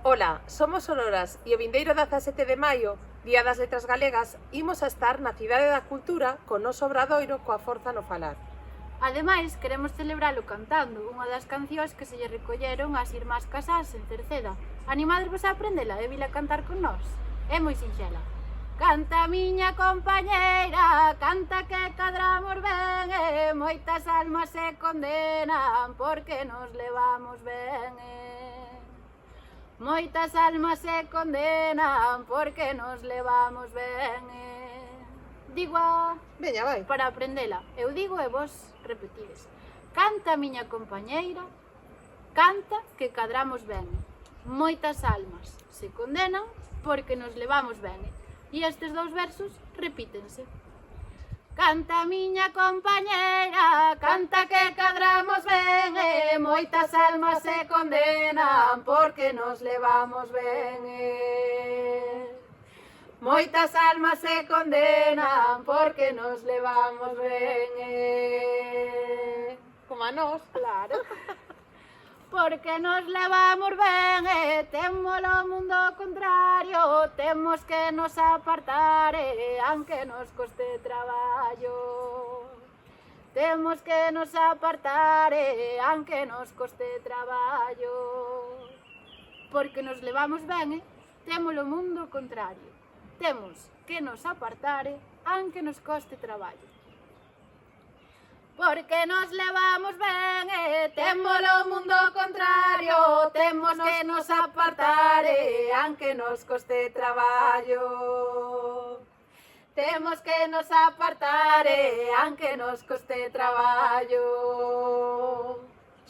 Ola, somos Auroras e o vindeiro 17 de maio, Día das Letras Galegas, imos a estar na Cidade da Cultura co noso obradoiro coa forza no falar. Ademais, queremos celebralo cantando unha das cancións que se lle recolleron ás irmás Casás en Cerceda. Animadevos a aprendela e vila cantar con nós. É moi sinxela. Canta miña compañeira, canta que cadramos ben, e moitas almas se condenan porque nos levamos ben. Moitas almas se condenan porque nos levamos ben. Digo Veña, vai. para aprendela. Eu digo e vos repetides. Canta miña compañeira, canta que cadramos ben. Moitas almas se condenan porque nos levamos ben. E estes dous versos repítense. Canta miña compañeira, canta que cadramos ben, e moitas almas se condenan porque nos levamos ben. Moitas almas se condenan porque nos levamos ben. Como a nós, claro. Porque nos levamos ben e temos o mundo ao contrario, temos que nos apartar aunque nos coste traballo. Temos que nos apartar aunque nos coste traballo. Porque nos levamos ben temos o mundo ao contrario, temos que nos apartar aunque nos coste traballo. Porque nos levamos ben temos o mundo ao contrario, temos que nos apartar aunque nos coste traballo. Temos que nos apartar aunque nos coste traballo.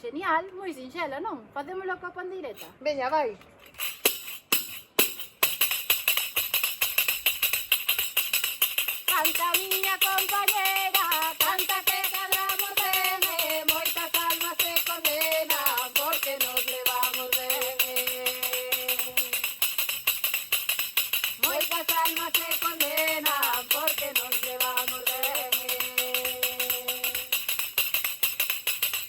Genial, moi sinxela, non? Facémolo coa pandeireta. Veña, vai. Canta miña compañera, canta que cadramos ben, moitas almas se condenan porque nos levamos ben. Moitas almas se condenan porque nos levamos ben.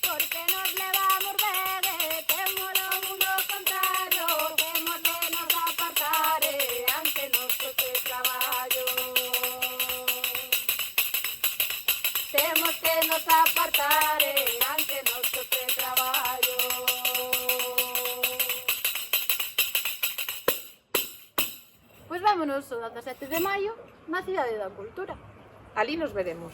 Porque nos levamos ben, temos o mundo ao contrario, temos que nos apartar aunque nos coste traballo. Temos que nos apartar aunque nos coste traballo. Pois vámonos o 17 de maio na Cidade da Cultura. Ali nos veremos.